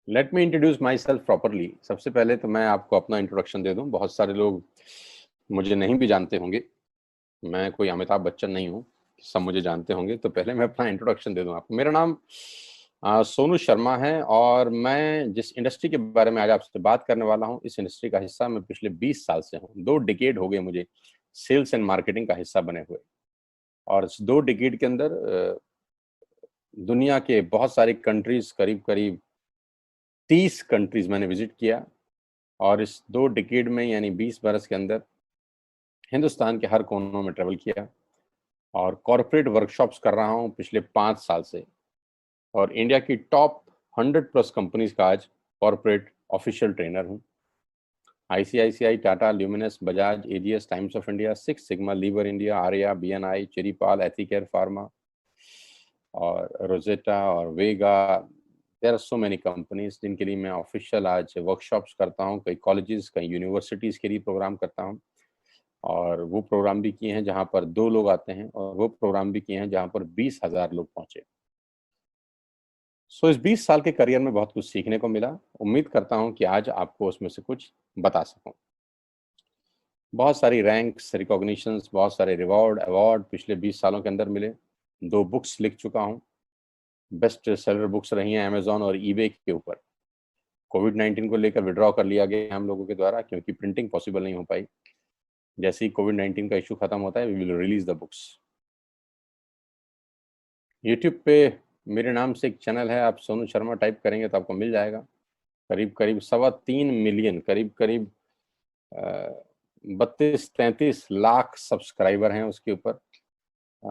Let me introduce my self properly. सबसे पहले तो मैं आपको अपना इंट्रोडक्शन दे दूं। बहुत सारे लोग मुझे नहीं भी जानते होंगे। मैं कोई अमिताभ बच्चन नहीं हूं, सब मुझे जानते होंगे। तो पहले मैं अपना इंट्रोडक्शन दे दूं आपको। मेरा नाम सोनू शर्मा है और मैं जिस इंडस्ट्री के बारे में आज आपसे बात करने वाला हूं, इस इंडस्ट्री का हिस्सा मैं पिछले 20 साल से हूं। 2 डिकेड हो गए मुझे सेल्स एंड मार्केटिंग का हिस्सा बने हुए। और इस 2 डिकेड के अंदर दुनिया के बहुत सारी कंट्रीज, करीब करीब 30 कंट्रीज मैंने विजिट किया। और इस 2 डिकेड में यानी 20 बरस के अंदर हिंदुस्तान के हर कोनों में ट्रेवल किया और कॉरपोरेट वर्कशॉप्स कर रहा हूं पिछले 5 साल से। और इंडिया की टॉप 100 प्लस कंपनीज का आज कॉरपोरेट ऑफिशियल ट्रेनर हूं। ICICI, Tata, Luminous, Bajaj, AGS, Times of India, six sigma, Lever India, Arya, BNI, Cherrypal, Ethicare pharma और रोजेटा और Vega. There are so many companies जिनके लिए मैं ऑफिशियल आज वर्कशॉप्स करता हूं। कई कॉलेजेस, कई यूनिवर्सिटीज के लिए प्रोग्राम करता हूं। और वो प्रोग्राम भी किए हैं जहां पर 2 लोग आते हैं, और वो प्रोग्राम भी किए हैं जहां पर 20,000 लोग पहुंचे। इस 20 साल के करियर में बहुत कुछ सीखने को मिला। उम्मीद करता हूं कि आज आपको उसमें से कुछ बता सकूं। बहुत सारी रैंक्स, रिकॉग्निशंस, बहुत सारे रिवॉर्ड, अवार्ड पिछले 20 सालों के अंदर मिले। 2 बुक्स लिख चुका हूं। बेस्ट सेलर बुक्स रही हैं अमेजॉन और ईबे के ऊपर। कोविड-19 को लेकर विड्रॉ कर लिया गया हम लोगों के द्वारा, क्योंकि प्रिंटिंग पॉसिबल नहीं हो पाई। जैसे ही कोविड-19 का इशू खत्म होता है, we will release the books. YouTube पे मेरे नाम से एक चैनल है, आप सोनू शर्मा टाइप करेंगे तो आपको मिल जाएगा। करीब करीब 3.25 मिलियन, करीब करीब 32-33 लाख सब्सक्राइबर हैं उसके ऊपर।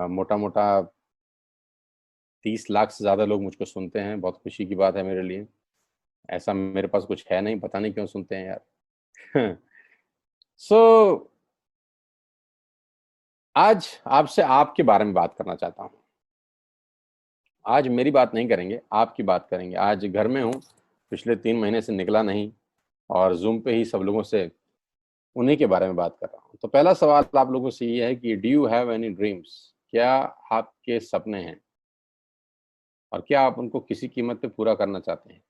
मोटा मोटा 30 लाख से ज़्यादा लोग मुझको सुनते हैं। बहुत खुशी की बात है मेरे लिए। ऐसा मेरे पास कुछ है नहीं, पता नहीं क्यों सुनते हैं यार। सो आज आपसे आपके बारे में बात करना चाहता हूँ। आज मेरी बात नहीं करेंगे, आपकी बात करेंगे। आज घर में हूँ, पिछले 3 महीने से निकला नहीं और जूम पे ही सब लोगों से उन्हीं के बारे में बात कर रहा हूँ। तो पहला सवाल आप लोगों से ये है कि do you have any dreams? क्या आपके सपने हैं और क्या आप उनको किसी कीमत पे पूरा करना चाहते हैं?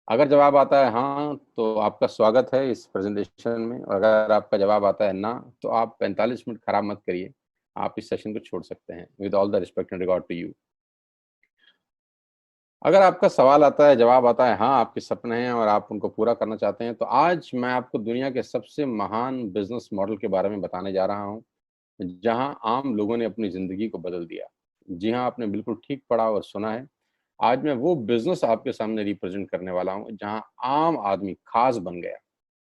अगर जवाब आता है हाँ, तो आपका स्वागत है इस प्रेजेंटेशन में। और अगर आपका जवाब आता है ना, तो आप 45 मिनट खराब मत करिए, आप इस सेशन को छोड़ सकते हैं। With all the respect and regard to you. अगर आपका सवाल आता है, जवाब आता है हाँ, आपके सपने हैं और आप उनको पूरा करना चाहते हैं, तो आज मैं आपको दुनिया के सबसे महान बिजनेस मॉडल के बारे में बताने जा रहा हूँ, जहां आम लोगों ने अपनी जिंदगी को बदल दिया। जी हाँ, आपने बिल्कुल ठीक पढ़ा और सुना है। आज मैं वो बिजनेस आपके सामने रिप्रेजेंट करने वाला हूँ जहां आम आदमी खास बन गया।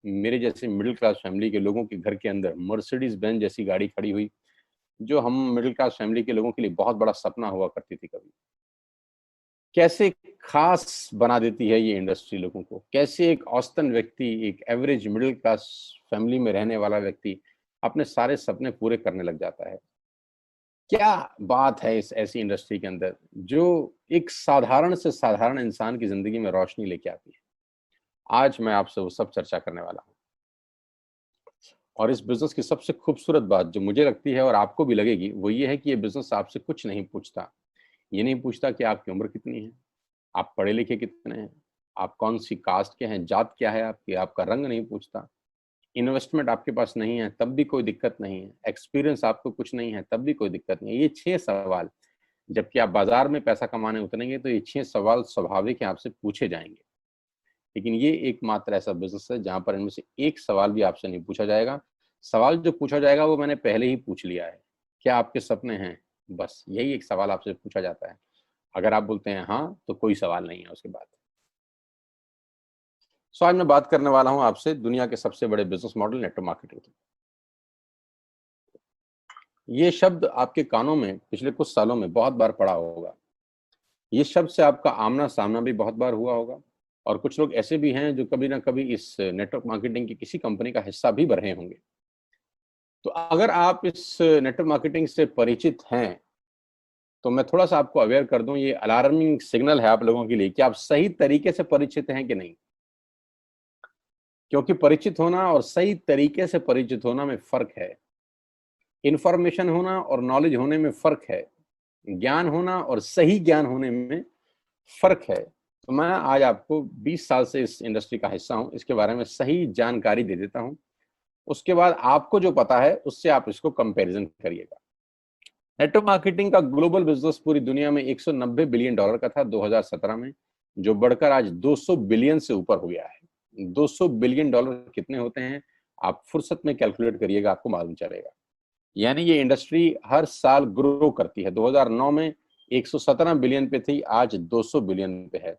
मेरे जैसे मिडिल क्लास फैमिली के लोगों के घर के अंदर मर्सिडीज बेंज जैसी गाड़ी खड़ी हुई, जो हम मिडिल क्लास फैमिली के लोगों के लिए बहुत बड़ा सपना हुआ करती थी कभी। कैसे खास बना देती है ये इंडस्ट्री लोगों को। कैसे एक औसतन व्यक्ति, एक एवरेज मिडिल क्लास फैमिली में रहने वाला व्यक्ति अपने सारे सपने पूरे करने लग जाता है। क्या बात है इस ऐसी इंडस्ट्री के अंदर जो एक साधारण से साधारण इंसान की जिंदगी में रोशनी लेके आती है। आज मैं आपसे वो सब चर्चा करने वाला हूँ। और इस बिजनेस की सबसे खूबसूरत बात जो मुझे लगती है और आपको भी लगेगी, वो ये है कि ये बिजनेस आपसे कुछ नहीं पूछता। ये नहीं पूछता कि आपकी उम्र कितनी है, आप पढ़े लिखे कितने हैं, आप कौन सी कास्ट के हैं, जात क्या है आपकी, आपका रंग नहीं पूछता। इन्वेस्टमेंट आपके पास नहीं है तब भी कोई दिक्कत नहीं है। एक्सपीरियंस आपको कुछ नहीं है तब भी कोई दिक्कत नहीं है। ये 6 सवाल, जबकि आप बाजार में पैसा कमाने उतरेंगे तो ये 6 सवाल स्वाभाविक है आपसे पूछे जाएंगे। लेकिन ये एकमात्र ऐसा बिजनेस है जहां पर इनमें से एक सवाल भी आपसे नहीं पूछा जाएगा। सवाल जो पूछा जाएगा वो मैंने पहले ही पूछ लिया है। क्या आपके सपने हैं? बस यही एक सवाल आपसे पूछा जाता है। अगर आप बोलते हैं हाँ, तो कोई सवाल नहीं है उसके बाद। सो आज मैं बात करने वाला हूं आपसे दुनिया के सबसे बड़े बिजनेस मॉडल नेटवर्क मार्केटिंग की। ये शब्द आपके कानों में पिछले कुछ सालों में बहुत बार पड़ा होगा। ये शब्द से आपका आमना सामना भी बहुत बार हुआ होगा। और कुछ लोग ऐसे भी हैं जो कभी ना कभी इस नेटवर्क मार्केटिंग की किसी कंपनी का हिस्सा भी रहे होंगे। तो अगर आप इस नेटवर्क मार्केटिंग से परिचित हैं, तो मैं थोड़ा सा आपको अवेयर कर दूं, ये अलार्मिंग सिग्नल है आप लोगों के लिए कि आप सही तरीके से परिचित हैं कि नहीं। क्योंकि परिचित होना और सही तरीके से परिचित होना में फर्क है। इंफॉर्मेशन होना और नॉलेज होने में फर्क है। ज्ञान होना और सही ज्ञान होने में फर्क है। तो मैं आज आपको 20 साल से इस इंडस्ट्री का हिस्सा हूं, इसके बारे में सही जानकारी दे देता हूं। उसके बाद आपको जो पता है उससे आप इसको कंपैरिजन करिएगा। नेटवर्क मार्केटिंग का ग्लोबल बिजनेस पूरी दुनिया में 190 बिलियन डॉलर का था 2017 में, जो बढ़कर आज 200 बिलियन से ऊपर हो गया है। 200 बिलियन डॉलर कितने होते हैं, आप फुर्सत में कैलकुलेट करिएगा, आपको मालूम चलेगा। यानी ये इंडस्ट्री हर साल ग्रो करती है। 2009 में 117 बिलियन पे थी, आज 200 बिलियन पे है।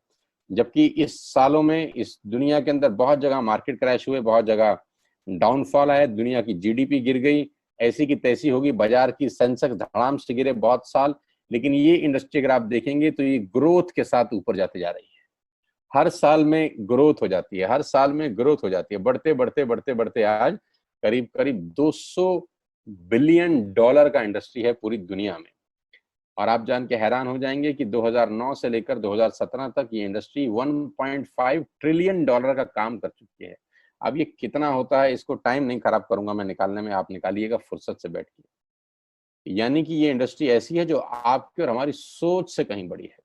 जबकि इस सालों में इस दुनिया के अंदर बहुत जगह मार्केट क्रैश हुए, बहुत जगह डाउनफॉल आया, दुनिया की जीडीपी गिर गई, ऐसी की तैसी होगी, बाजार की सेंसेक्स धड़ाम से गिरे बहुत साल। लेकिन ये इंडस्ट्री अगर आप देखेंगे तो ये ग्रोथ के साथ ऊपर जाते जा रही है। हर साल में ग्रोथ हो जाती है, हर साल में ग्रोथ हो जाती है, बढ़ते बढ़ते बढ़ते बढ़ते आज करीब करीब 200 बिलियन डॉलर का इंडस्ट्री है पूरी दुनिया में। और आप जान के हैरान हो जाएंगे कि 2009 से लेकर 2017 तक ये इंडस्ट्री 1.5 ट्रिलियन डॉलर का काम कर चुकी है। अब ये कितना होता है, इसको टाइम नहीं खराब करूंगा मैं निकालने में, आप निकालिएगा फुर्सत से बैठ के। यानी कि ये इंडस्ट्री ऐसी है जो आपकी और हमारी सोच से कहीं बड़ी है।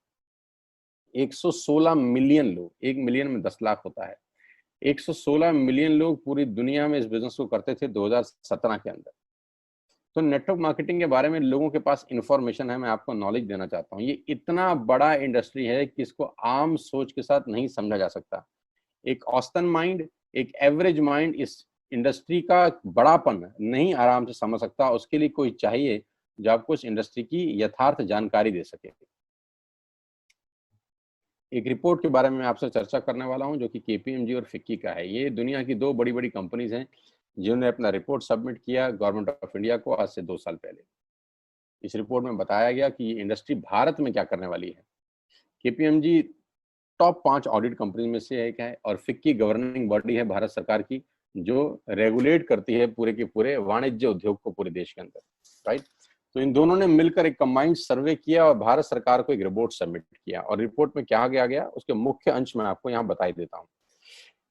116 मिलियन लोग, 1 मिलियन में 10 लाख होता है, 116 मिलियन लोग पूरी दुनिया में इस बिजनेस को करते थे 2017 के अंदर। तो नेटवर्क मार्केटिंग के बारे में लोगों के पास इंफॉर्मेशन है, मैं आपको नॉलेज देना चाहता हूँ। ये इतना बड़ा इंडस्ट्री है कि इसको आम सोच के साथ नहीं समझा जा सकता। एक औसतन माइंड, एक एवरेज माइंड इस इंडस्ट्री का बड़ापन नहीं आराम से समझ सकता। उसके लिए कोई चाहिए जो आपको इस इंडस्ट्री की यथार्थ जानकारी दे सके। एक रिपोर्ट के बारे में मैं आपसे चर्चा करने वाला हूं जो कि केपीएमजी और फिक्की का है। ये दुनिया की दो बड़ी बड़ी कंपनीज हैं जिन्होंने अपना रिपोर्ट सबमिट किया गवर्नमेंट ऑफ इंडिया को आज से 2 साल पहले। इस रिपोर्ट में बताया गया कि ये इंडस्ट्री भारत में क्या करने वाली है। केपीएमजी टॉप 5 ऑडिट कंपनी में से एक है और फिक्की गवर्निंग बॉडी है भारत सरकार की, जो रेगुलेट करती है पूरे के पूरे वाणिज्य उद्योग को पूरे देश के अंदर, राइट। तो इन दोनों ने मिलकर एक कंबाइंड सर्वे किया और भारत सरकार को एक रिपोर्ट सबमिट किया। और रिपोर्ट में क्या गया उसके मुख्य अंश में आपको यहाँ बताई देता हूँ।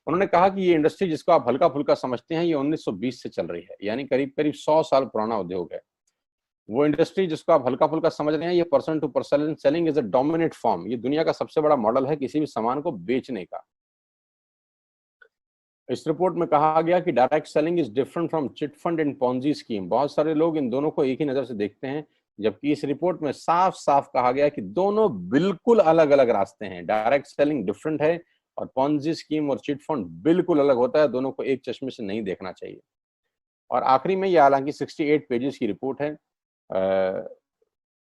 उन्होंने कहा कि ये इंडस्ट्री जिसको आप हल्का फुल्का समझते हैं, ये 1920 से चल रही है, यानी करीब करीब 100 साल पुराना उद्योग है। वो इंडस्ट्री जिसको आप हल्का फुल्का समझ रहे हैं, ये person to person selling is a dominate form, ये दुनिया का सबसे बड़ा मॉडल है किसी भी सामान को बेचने का। इस रिपोर्ट में कहा गया कि direct selling is different from chit fund and Ponzi scheme. बहुत सारे लोग इन दोनों को एक ही नजर से देखते हैं, जबकि इस रिपोर्ट में साफ साफ कहा गया कि दोनों बिल्कुल अलग अलग रास्ते हैं। डायरेक्ट सेलिंग डिफरेंट है और पॉन्जी स्कीम और चिट फंड बिल्कुल अलग होता है। दोनों को एक चश्मे से नहीं देखना चाहिए। और आखिरी में ये हालांकि 68 पेजेस की रिपोर्ट है,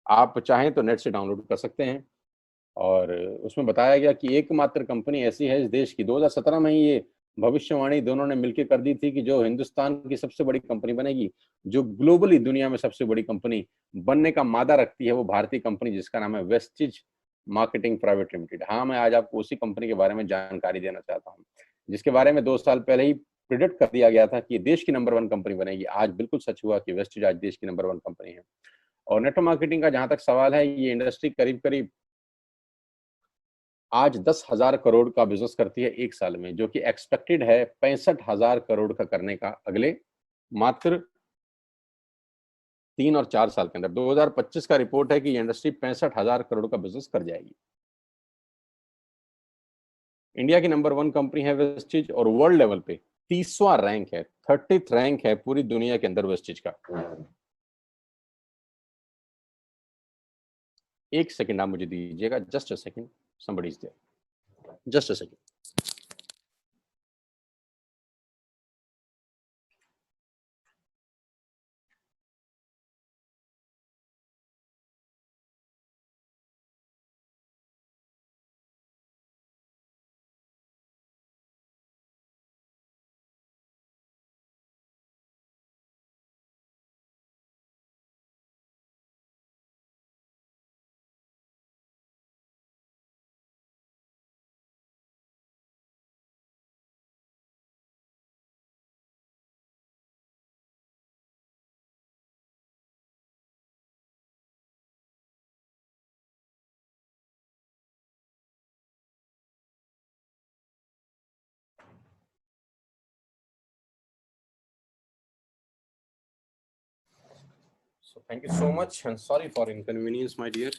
आप चाहें तो नेट से डाउनलोड कर सकते हैं। और उसमें बताया गया कि एकमात्र कंपनी ऐसी है इस देश की, 2017 में ही ये भविष्यवाणी दोनों ने मिलकर कर दी थी कि जो हिंदुस्तान की सबसे बड़ी कंपनी बनेगी, जो ग्लोबली दुनिया में सबसे बड़ी कंपनी बनने का मादा रखती है, वो भारतीय कंपनी जिसका नाम है वेस्टिज मार्केटिंग प्राइवेट लिमिटेड। हाँ, मैं आज आपको उसी कंपनी के बारे में जानकारी देना चाहता हूँ, जिसके बारे में 2 साल पहले ही प्रिडिक्ट कर दिया गया था कि ये देश की नंबर 1 कंपनी बनेगी। आज बिल्कुल सच हुआ कि वेस्टिज आज देश की नंबर 1 कंपनी है। और नेटवर्क मार्केटिंग का जहां तक सवाल है, ये इंडस्ट्री करीब करीब आज 10,000 करोड़ का बिजनेस करती है एक साल में, जो कि एक्सपेक्टेड है 65,000 करोड़ का करने का अगले मात्र 3 और 4 साल के अंदर। 2025 का रिपोर्ट है कि ये इंडस्ट्री 65,000 करोड़ का बिजनेस कर जाएगी। इंडिया की नंबर 1 कंपनी है वेस्टिज और वर्ल्ड लेवल पे 30वां रैंक है, 30th रैंक है पूरी दुनिया के अंदर वेस्टिज का। एक सेकंड आप मुझे दीजिएगा, just a second, somebody is there, just a second। So thank you so much and sorry for inconvenience, my dear।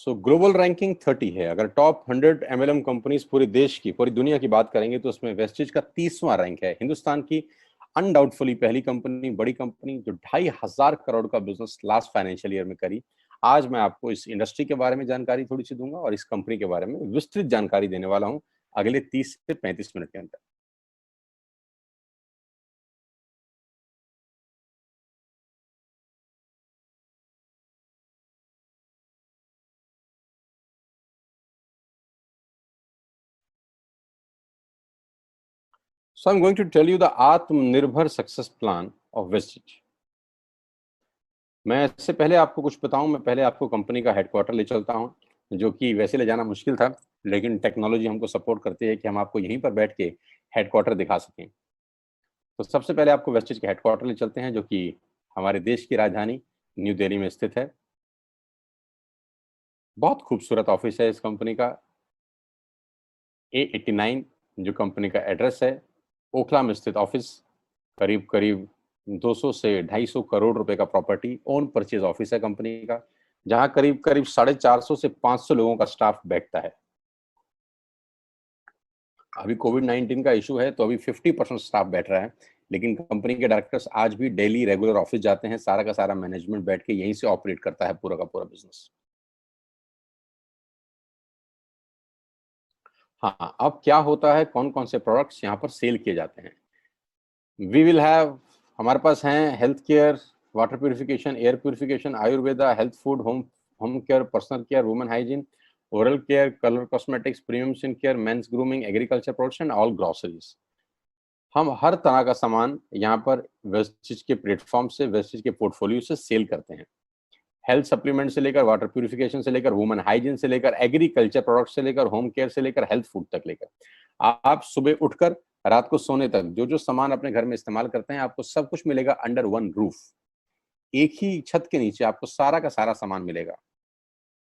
So global ranking 30 है। अगर टॉप 100 एमएलएम कंपनीज पूरे देश की, पूरी दुनिया की बात करेंगे तो उसमें वेस्टिज का 30वां रैंक है। हिंदुस्तान की अनडाउटफुली पहली कंपनी, बड़ी कंपनी जो 2,500 करोड़ का बिजनेस लास्ट फाइनेंशियल ईयर में करी। आज मैं आपको इस इंडस्ट्री के बारे में जानकारी थोड़ी सी दूंगा और इस कंपनी के बारे में विस्तृत जानकारी देने वाला हूं अगले 30 से 35 मिनट के अंदर। So I'm going to tell you the आत्मनिर्भर सक्सेस प्लान ऑफ वेस्टिज। मैं इससे पहले आपको कुछ बताऊं, मैं पहले आपको कंपनी का हेडक्वार्टर ले चलता हूं, जो कि वैसे ले जाना मुश्किल था, लेकिन टेक्नोलॉजी हमको सपोर्ट करती है कि हम आपको यहीं पर बैठ के हेडक्वार्टर दिखा सकें। तो सबसे पहले आपको वेस्टिज के हेडक्वार्टर ले चलते हैं, जो कि हमारे देश की राजधानी न्यू दिल्ली में स्थित है। बहुत खूबसूरत ऑफिस है इस कंपनी का। A89 जो कंपनी का एड्रेस है, ओखला में स्थित ऑफिस। करीब करीब 200 से 250 करोड़ रुपए का प्रॉपर्टी ओन परचेज ऑफिस है कंपनी का, जहां करीब करीब 450 से 500 लोगों का स्टाफ बैठता है। अभी कोविड-19 का इशू है तो अभी 50% स्टाफ बैठ रहा है, लेकिन कंपनी के डायरेक्टर्स आज भी डेली रेगुलर ऑफिस जाते हैं। सारा का सारा मैनेजमेंट बैठ के यहीं से ऑपरेट करता है पूरा का पूरा बिजनेस। हाँ, अब क्या होता है, कौन कौन से प्रोडक्ट्स यहाँ पर सेल किए जाते हैं। वी विल हैव, हमारे पास हैं health care, water purification, air purification, Ayurveda, health food, home home care, personal care, women hygiene, oral care, colour cosmetics, premium skin care, mains grooming, agriculture products and all groceries. हम हर तरह का सामान यहाँ पर Vestige के platform से, Vestige के portfolio से सेल करते हैं। हेल्थ सप्लीमेंट से लेकर, वाटर प्यूरिफिकेशन से लेकर, वुमेन हाइजीन से लेकर, एग्रीकल्चर प्रोडक्ट से लेकर, होम केयर से लेकर, हेल्थ फूड तक लेकर, आप सुबह उठकर रात को सोने तक जो जो सामान अपने घर में इस्तेमाल करते हैं, आपको सब कुछ मिलेगा अंडर वन रूफ। एक ही छत के नीचे आपको सारा का सारा सामान मिलेगा।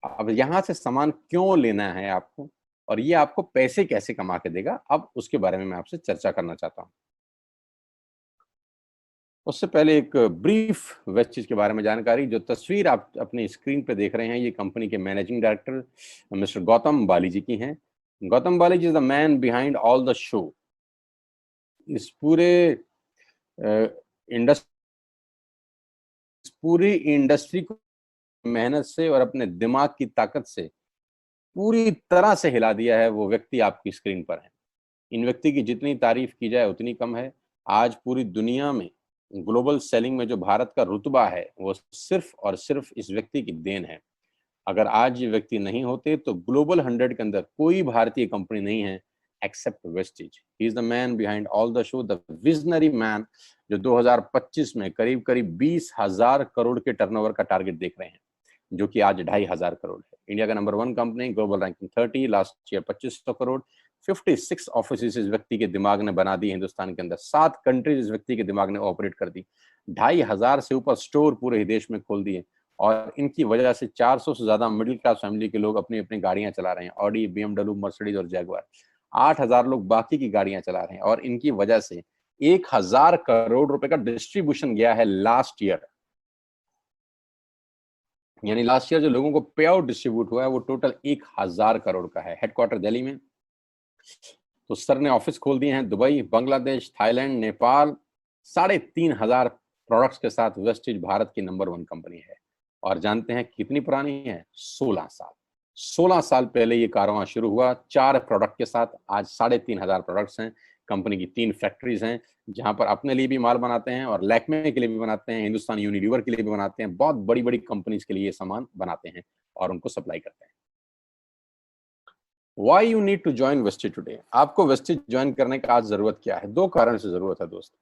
अब यहाँ से सामान क्यों लेना है आपको, और ये आपको पैसे कैसे कमा के देगा, अब उसके बारे में मैं आपसे चर्चा करना चाहता हूँ। उससे पहले एक ब्रीफ वेस्टिज के बारे में जानकारी। जो तस्वीर आप अपनी स्क्रीन पे देख रहे हैं, ये कंपनी के managing director mister Gautam Bali ji की हैं। Gautam Bali ji is the man behind all the show. इस पूरे इंडस्ट्री, पूरी इंडस्ट्री को मेहनत से और अपने दिमाग की ताकत से पूरी तरह से हिला दिया है, वो व्यक्ति आपकी स्क्रीन पर है। इन व्यक्ति की जितनी तारीफ की जाए उतनी कम है। आज पूरी दुनिया में ग्लोबल सेलिंग में जो भारत का रुतबा है, वो सिर्फ और सिर्फ इस व्यक्ति की देन है। अगर आज ये व्यक्ति नहीं होते तो ग्लोबल 100 के अंदर कोई भारतीय कंपनी नहीं है except Vestige. He is the man behind all the show, the visionary man, जो 2025 में करीब करीब 20,000 करोड़ के टर्नओवर का टारगेट देख रहे हैं, जो कि आज 2,500 करोड़ है। इंडिया का number 1 company, global ranking 30, last year 2500 crore. 56 office इस व्यक्ति के दिमाग ने बना दी हिंदुस्तान के अंदर। 7 कंट्रीज इस व्यक्ति के दिमाग ने ऑपरेट कर दी। 2,500 से ऊपर स्टोर पूरे ही देश में खोल दिए, और इनकी वजह से 400 से ज्यादा मिडिल क्लास फैमिली के लोग अपनी अपनी गाड़ियां चला रहे हैं, ऑडी, BMW, मर्सिडीज और जैगुआर। 8,000 लोग बाकी की गाड़ियां चला रहे हैं, और इनकी वजह से 1,000 करोड़ रुपए का डिस्ट्रीब्यूशन गया है लास्ट ईयर। यानी लास्ट ईयर जो लोगों को पे आउट डिस्ट्रीब्यूट हुआ है, वो टोटल 1,000 करोड़ का है। हेडक्वार्टर दिल्ली में। तो सर ने ऑफिस खोल दिए हैं Dubai, Bangladesh, Thailand, Nepal. 3,500 products के साथ वेस्टिज भारत की नंबर 1 कंपनी है। और जानते हैं कितनी पुरानी है? 16 साल। 16 साल पहले ये कारवां शुरू हुआ 4 प्रोडक्ट के साथ। आज 3,500 प्रोडक्ट्स हैं। कंपनी की 3 फैक्ट्रीज हैं, जहां पर अपने लिए भी माल बनाते हैं और लैक्मे के लिए भी बनाते हैं, हिंदुस्तान यूनिलीवर के लिए भी बनाते हैं। बहुत बड़ी बड़ी कंपनीज के लिए ये सामान बनाते हैं और उनको सप्लाई करते हैं। Why you need to join Vestige today? आपको वेस्टिज ज्वाइन करने का आज जरूरत क्या है? 2 कारण से जरूरत है दोस्त।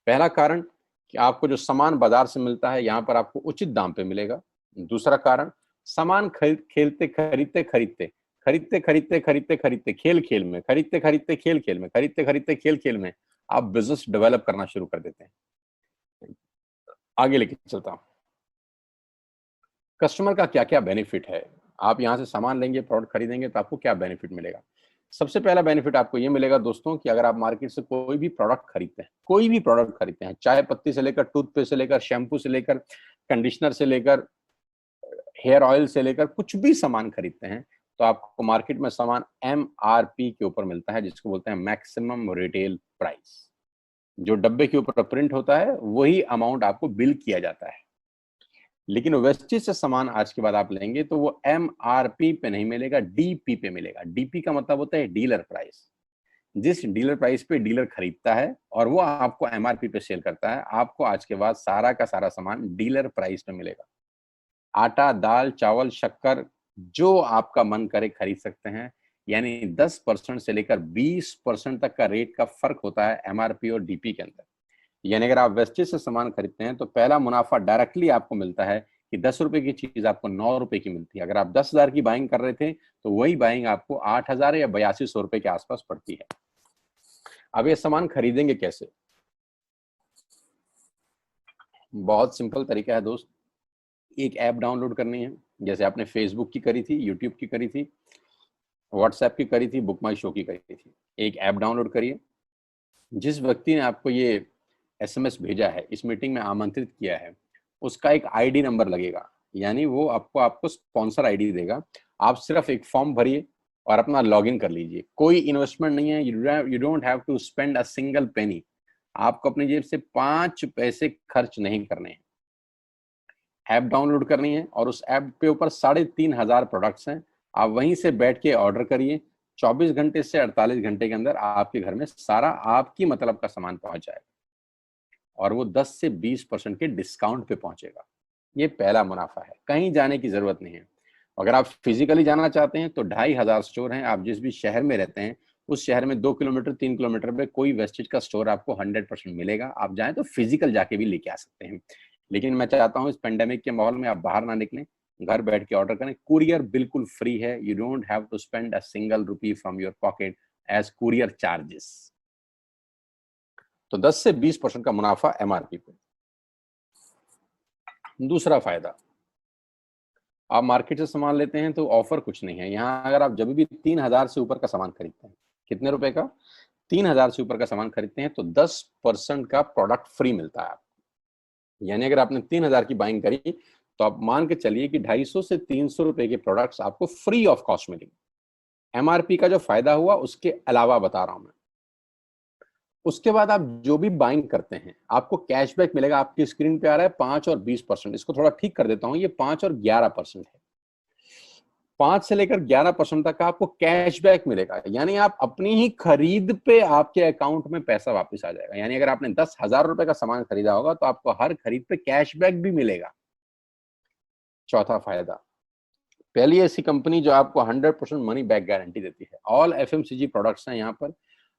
पहला कारण कि आपको जो सामान बाजार से मिलता है, यहाँ पर आपको उचित दाम पे मिलेगा। दूसरा कारण, सामान खरीदते खरीदते खरीदते खरीदते खरीदते खरीदते खरीदते खेल खेल में, खरीदते खरीदते खेल खेल में, खरीदते खरीदते खेल खेल में आप बिजनेस डेवलप करना शुरू कर देते हैं। आगे लेके चलता हूँ। कस्टमर का क्या क्या बेनिफिट है? आप यहाँ से सामान लेंगे, प्रोडक्ट खरीदेंगे, तो आपको क्या बेनिफिट मिलेगा? सबसे पहला बेनिफिट आपको ये मिलेगा दोस्तों कि अगर आप मार्केट से कोई भी प्रोडक्ट खरीदते हैं, कोई भी प्रोडक्ट खरीदते हैं, चाय पत्ती से लेकर, टूथपेस्ट से लेकर, शैम्पू से लेकर, कंडीशनर से लेकर, हेयर ऑयल से लेकर कुछ भी सामान खरीदते हैं तो आपको मार्केट में सामान MRP के ऊपर मिलता है, जिसको बोलते हैं मैक्सिमम रिटेल प्राइस। जो डब्बे के ऊपर प्रिंट होता है वही अमाउंट आपको बिल किया जाता है। लेकिन वेस्टेज से सामान आज के बाद आप लेंगे तो वो MRP पे नहीं मिलेगा, DP पे मिलेगा। DP का मतलब होता है डीलर प्राइस। जिस डीलर प्राइस पे डीलर खरीदता है और वो आपको MRP पे सेल करता है, आपको आज के बाद सारा का सारा सामान डीलर प्राइस पे मिलेगा। आटा, दाल, चावल, शक्कर जो आपका मन करे खरीद सकते हैं। यानी 10% से लेकर 20% तक का रेट का फर्क होता है MRP और DP के अंदर। यानी अगर आप वेस्टेज से सामान खरीदते हैं तो पहला मुनाफा डायरेक्टली आपको मिलता है कि 10 रुपए की चीज आपको 9 रुपए की मिलती है। अगर आप 10,000 की बाइंग कर रहे थे तो वही बाइंग आपको 8,000 या 8200 रुपए के आसपास पड़ती है। अब ये सामान खरीदेंगे कैसे? बहुत सिंपल तरीका है दोस्त। एक ऐप डाउनलोड करनी है, जैसे आपने फेसबुक की करी थी, यूट्यूब की करी थी, व्हाट्सएप की करी थी, बुक माई शो की करी थी। एक ऐप डाउनलोड करिए। जिस व्यक्ति ने आपको ये SMS भेजा है, इस मीटिंग में आमंत्रित किया है, उसका एक ID नंबर लगेगा। यानी वो आपको स्पॉन्सर ID देगा। आप सिर्फ एक फॉर्म भरिए और अपना लॉगिन कर लीजिए। कोई इन्वेस्टमेंट नहीं है, you don't have to spend a single penny. आपको अपनी जेब से 5 पैसे खर्च नहीं करने हैं। ऐप डाउनलोड करनी है और उस ऐप पे ऊपर 3,500 प्रोडक्ट्स हैं। आप वहीं से बैठ के ऑर्डर करिए। 24 घंटे से 48 घंटे के अंदर आपके घर में सारा आपकी मतलब का सामान पहुंच जाएगा और वो 10 से 20% के डिस्काउंट पे पहुंचेगा। ये पहला मुनाफा है, कहीं जाने की जरूरत नहीं है। अगर आप फिजिकली जाना चाहते हैं तो 2,500 स्टोर हैं। आप जिस भी शहर में रहते हैं उस शहर में 2 किलोमीटर 3 किलोमीटर पे कोई वेस्टेज का स्टोर आपको 100% मिलेगा। आप जाएं तो फिजिकल जाके भी लेके आ सकते हैं। लेकिन मैं चाहता हूं इस पेंडेमिक के माहौल में आप बाहर ना निकलें, घर बैठ के ऑर्डर करें। कुरियर बिल्कुल फ्री है। You don't have to spend a single rupee from your pocket as courier charges. तो 10 से 20% का मुनाफा MRP पे। दूसरा फायदा, आप मार्केट से सामान लेते हैं तो ऑफर कुछ नहीं है यहाँ। अगर आप जब भी 3,000 से ऊपर का सामान खरीदते हैं, कितने रुपए का? 3,000 से ऊपर का सामान खरीदते हैं तो 10% का प्रोडक्ट फ्री मिलता है आपको। यानी अगर आपने 3,000 की बाइंग करी तो आप मान के चलिए कि 250 से 300 रुपए के प्रोडक्ट्स आपको फ्री ऑफ कॉस्ट मिलेंगे। MRP का जो फायदा हुआ उसके अलावा बता रहा हूं मैं। उसके बाद आप जो भी बाइंग करते हैं आपको कैशबैक मिलेगा। आपकी स्क्रीन पे आ रहा है 5 और 20%। इसको थोड़ा ठीक कर देता हूं, ये 5 और 11% है। 5 से लेकर 11% तक का आपको कैशबैक मिलेगा। यानी आप अपनी ही खरीद पे आपके अकाउंट में पैसा वापस आ जाएगा। यानी अगर आपने 10,000 रुपए का सामान खरीदा होगा तो आपको हर खरीद पे कैशबैक भी मिलेगा। चौथा फायदा, पहली ऐसी कंपनी जो आपको 100% मनी बैक गारंटी देती है। ऑल FMCG प्रोडक्ट्स हैं यहाँ पर।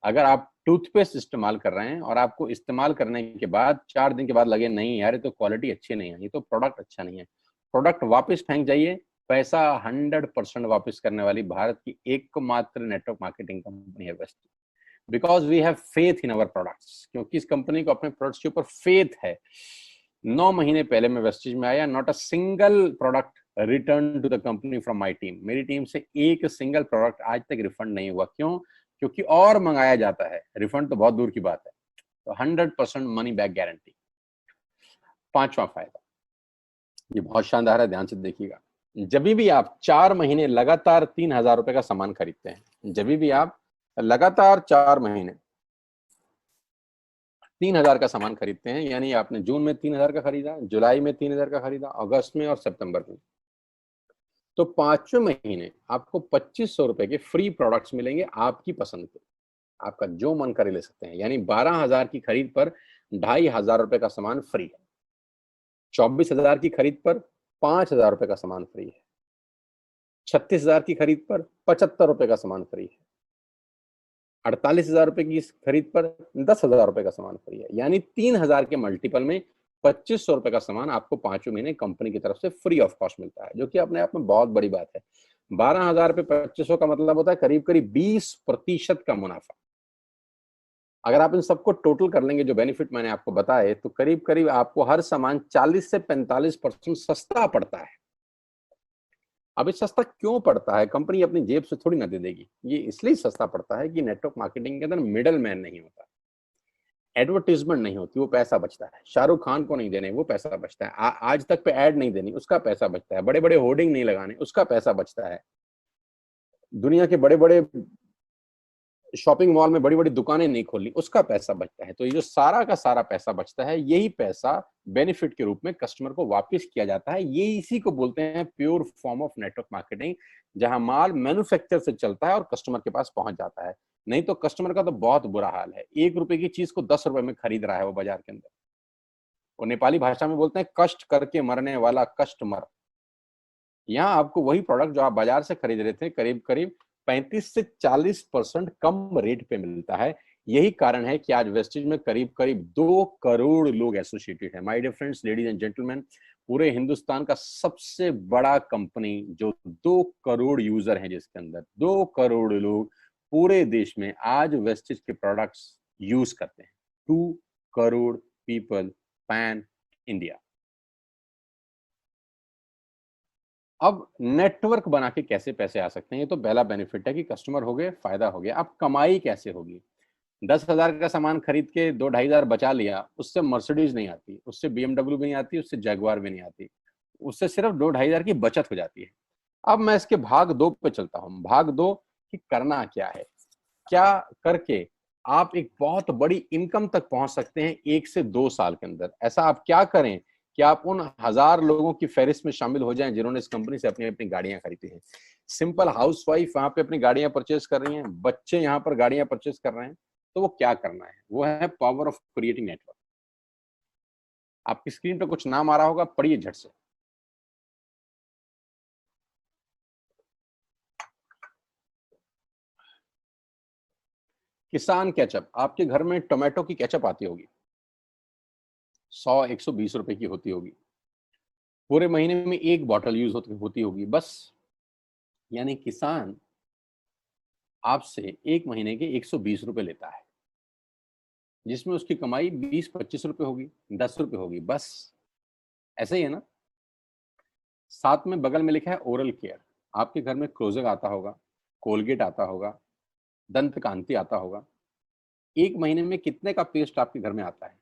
अगर आप टूथपेस्ट इस्तेमाल कर रहे हैं और आपको इस्तेमाल करने के बाद 4 दिन के बाद लगे नहीं यार ये तो क्वालिटी अच्छी नहीं है, ये तो प्रोडक्ट अच्छा नहीं है, प्रोडक्ट वापस फेंक जाइए। पैसा 100% वापस करने वाली भारत की एकमात्र नेटवर्क मार्केटिंग कंपनी है Vestige. Because we have faith in our products. क्योंकि इस कंपनी को अपने प्रोडक्ट्स के ऊपर फेथ है। 9 महीने पहले मैं वेस्टेज में आया, not a single product return to the company from my team. मेरी टीम से एक सिंगल प्रोडक्ट आज तक रिफंड नहीं हुआ। क्यों? क्योंकि और मंगाया जाता है, रिफंड तो बहुत दूर की बात है। तो 100% मनी बैक गारंटी। पांचवा फायदा, ये बहुत शानदार है, ध्यान से देखिएगा। जब भी आप 4 महीने लगातार 3,000 रुपए का सामान खरीदते हैं, जब भी आप लगातार 4 महीने 3,000 का सामान खरीदते हैं, यानी आपने जून में 3,000 का खरीदा, जुलाई में 3,000 का खरीदा, अगस्त में और सितंबर में, तो 5वें महीने आपको 2,500 रुपए के फ्री प्रोडक्ट्स मिलेंगे आपकी पसंद के। आपका जो मन करे ले सकते हैं। यानी 12,000 की खरीद पर 2,500 रुपए का सामान फ्री है। 24,000 की खरीद पर 5,000 रुपए का सामान फ्री है। 36,000 की खरीद पर 75 रुपए का सामान फ्री है। 48,000 रुपए की खरीद पर 10,000 रुपए का सामान फ्री है। यानी 3,000 के मल्टीपल में 2,500 रुपए का सामान आपको 5वें महीने कंपनी की तरफ से फ्री ऑफ कॉस्ट मिलता है, जो कि अपने आप में बहुत बड़ी बात है। 12,000 पे 2,500 का मतलब होता है करीब करीब 20% का मुनाफा। अगर आप इन सबको टोटल कर लेंगे जो बेनिफिट मैंने आपको बताए, तो करीब करीब आपको हर सामान 40 से 45% सस्ता पड़ता है। अब ये सस्ता क्यों पड़ता है? कंपनी अपनी जेब से थोड़ी ना दे देगी। ये इसलिए सस्ता पड़ता है कि नेटवर्क मार्केटिंग के अंदर मिडल मैन नहीं होता। एडवर्टीजमेंट नहीं होती, वो पैसा बचता है। शाहरुख खान को नहीं देने, वो पैसा बचता है। आज तक पे ऐड नहीं देनी, उसका पैसा बचता है। बड़े बड़े होर्डिंग नहीं लगाने, उसका पैसा बचता है। दुनिया के बड़े बड़े शॉपिंग मॉल में बड़ी बड़ी दुकानें नहीं खोलनी, उसका पैसा बचता है। तो ये जो सारा का सारा पैसा बचता है, यही पैसा बेनिफिट के रूप में कस्टमर को वापस किया जाता है। ये इसी को बोलते हैं pure form of network marketing, जहां माल मैन्युफैक्चर से चलता है और कस्टमर के पास पहुंच जाता है। नहीं तो कस्टमर का तो बहुत बुरा हाल है, 1 रुपए की चीज को 10 रुपए में खरीद रहा है वो बाजार के अंदर। और नेपाली भाषा में बोलते हैं कष्ट करके मरने वाला कस्टमर। यहाँ आपको वही प्रोडक्ट जो आप बाजार से खरीद रहे थे करीब करीब 35 से 40% कम रेट पे मिलता है। यही कारण है कि आज वेस्टेज में करीब करीब 2 करोड़ लोग एसोसिएटेड है। My dear friends, ladies and gentleman, पूरे हिंदुस्तान का सबसे बड़ा कंपनी जो 2 करोड़ यूजर हैं, जिसके अंदर 2 करोड़ लोग पूरे देश में आज वेस्टेज के प्रोडक्ट्स यूज करते हैं। 2 करोड़ पीपल पैन इंडिया। अब नेटवर्क बना के कैसे पैसे आ सकते हैं, ये तो पहला बेनिफिट है कि कस्टमर हो गए, फायदा हो गया। अब कमाई कैसे होगी? 10,000 का सामान खरीद के 2-2,500 बचा लिया, उससे मर्सिडीज नहीं आती, उससे BMW भी नहीं आती, उससे जैगवार भी नहीं आती, उससे सिर्फ 2-2,500 की बचत हो जाती है। अब मैं इसके भाग 2 पे चलता हूँ। भाग 2 कि करना क्या है, क्या करके आप एक बहुत बड़ी इनकम तक पहुंच सकते हैं 1 से 2 साल के अंदर। ऐसा आप क्या करें कि आप उन 1000 लोगों की फहरिस्त में शामिल हो जाएं जिन्होंने इस कंपनी से अपनी अपनी गाड़ियां खरीदी हैं। सिंपल हाउसवाइफ वहां पे अपनी गाड़ियां परचेज कर रही हैं, बच्चे यहाँ पर गाड़ियां परचेज कर रहे हैं। तो वो क्या करना है? वो है पावर ऑफ क्रिएटिंग नेटवर्क। आपकी स्क्रीन पे कुछ नाम आ रहा होगा, पढ़िए झट से। किसान केचप। आपके घर में टोमेटो की केचप आती होगी, 100-120 रुपए की होती होगी। पूरे महीने में 1 बॉटल यूज होती होगी बस। यानी किसान आपसे 1 महीने के 120 रुपए लेता है, जिसमें उसकी कमाई 20-25 रुपए होगी, 10 रुपए होगी बस। ऐसा ही है ना? साथ में बगल में लिखा है ओरल केयर। आपके घर में क्लोजर आता होगा, कोलगेट आता होगा, दंत कांति आता होगा। 1 महीने में कितने का पेस्ट आपके घर में आता है?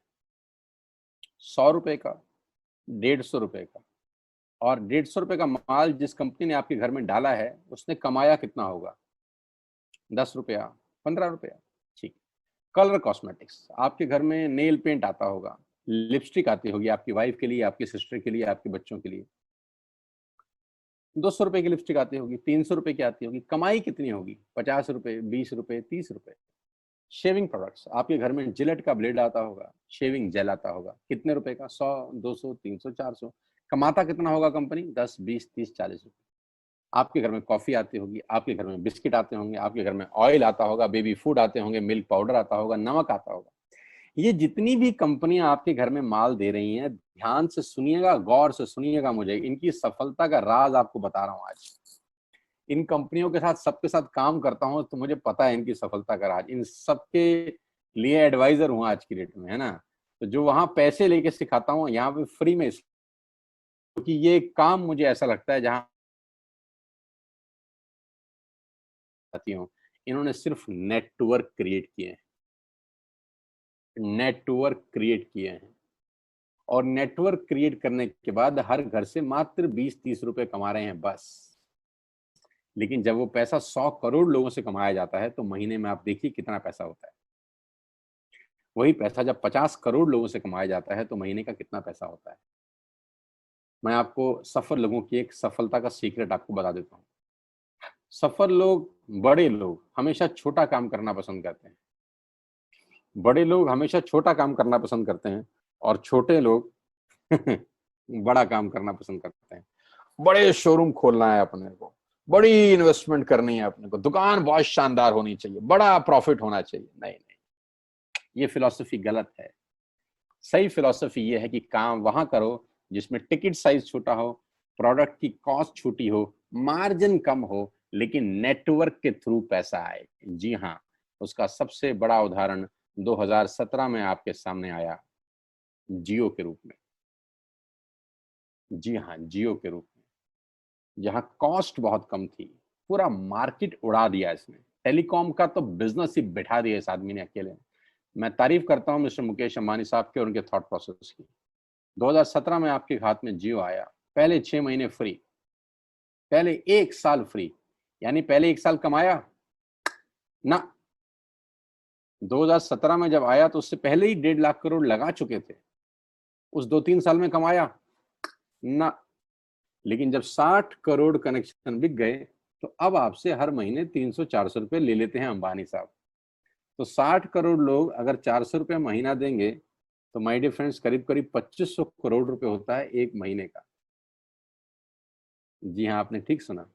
100 रुपए का, 150 रुपए का। और 150 रुपए का माल जिस कंपनी ने आपके घर में डाला है, उसने कमाया कितना होगा? 10 रुपया, 15 रुपया। ठीक। Colour cosmetics. आपके घर में नेल पेंट आता होगा, लिपस्टिक आती होगी आपकी वाइफ के लिए, आपकी सिस्टर के लिए, आपके बच्चों के लिए। 200 रुपए की लिपस्टिक आती होगी, 300 रुपए की आती होगी। कमाई कितनी होगी? 50 रुपए, 20 रुपए, 30 रुपए। Shaving products. आपके घर में जिलेट का ब्लेड आता होगा, शेविंग जेल आता होगा, कितने रुपए का? 100, 200, 300, 400। कमाता कितना होगा कंपनी? 10, 20, 30, 40 रुपए। आपके घर में कॉफी आती होगी, आपके घर में बिस्किट आते होंगे, आपके घर में ऑयल आता होगा, बेबी फूड आते होंगे, मिल्क पाउडर आता होगा, नमक आता होगा। ये जितनी भी कंपनियां आपके घर में माल दे रही हैं, ध्यान से सुनिएगा, गौर से सुनिएगा, मुझे इनकी सफलता का राज आपको बता रहा हूं आज। इन कंपनियों के साथ सबके साथ काम करता हूं, तो मुझे पता है इनकी सफलता का राज। इन सबके लिए एडवाइजर हूं आज की डेट में, है ना? तो जो वहां पैसे लेके सिखाता हूँ, यहाँ पे फ्री में, क्योंकि ये काम मुझे ऐसा लगता है जहां आती हूँ, इन्होंने सिर्फ नेटवर्क क्रिएट किए हैं, नेटवर्क क्रिएट किए हैं। और नेटवर्क क्रिएट करने के बाद हर घर से मात्र 20-30 रुपए कमा रहे हैं बस। लेकिन जब वो पैसा 100 करोड़ लोगों से कमाया जाता है, तो महीने में आप देखिए कितना पैसा होता है। वही पैसा जब 50 करोड़ लोगों से कमाया जाता है, तो महीने का कितना पैसा होता है? मैं आपको सफल लोगों की एक सफलता का सीक्रेट आपको बता देता हूँ। सफल लोग, बड़े लोग हमेशा छोटा काम करना पसंद करते हैं। बड़े लोग हमेशा छोटा काम करना पसंद करते हैं, और छोटे लोग बड़ा काम करना पसंद करते हैं। बड़े शोरूम खोलना है अपने को, बड़ी इन्वेस्टमेंट करनी है अपने को, दुकान बहुत शानदार होनी चाहिए, बड़ा प्रॉफिट होना चाहिए। नहीं नहीं, ये फिलॉसफी गलत है। सही फिलॉसफी ये है कि काम वहां करो जिसमें टिकट साइज छोटा हो, प्रोडक्ट की कॉस्ट छोटी हो, मार्जिन कम हो, लेकिन नेटवर्क के थ्रू पैसा आए। जी हाँ, उसका सबसे बड़ा उदाहरण 2017 में आपके सामने आया, जियो के रूप में। जी हाँ, जियो के रूप में, जहां कॉस्ट बहुत कम थी, पूरा मार्केट उड़ा दिया इसने। टेलीकॉम का तो बिजनेस ही बिठा दिया इस आदमी ने अकेले। मैं तारीफ करता हूं मिस्टर मुकेश अंबानी साहब के और उनके थॉट प्रोसेस की। 2017 में आपके हाथ में जियो आया, पहले 6 महीने फ्री, पहले 1 साल फ्री, यानी पहले 1 साल कमाया ना। 2017 में जब आया तो उससे पहले ही 1.5 लाख करोड़ लगा चुके थे, उस 2-3 साल में कमाया ना। लेकिन जब 60 करोड़ कनेक्शन बिक गए तो अब आपसे हर महीने 300-400 रुपए ले लेते हैं अंबानी साहब। तो 60 करोड़ लोग अगर 400 रुपए महीना देंगे तो माय डियर फ्रेंड्स करीब करीब 2500 करोड़ रुपए होता है एक महीने का। जी हाँ, आपने ठीक सुना।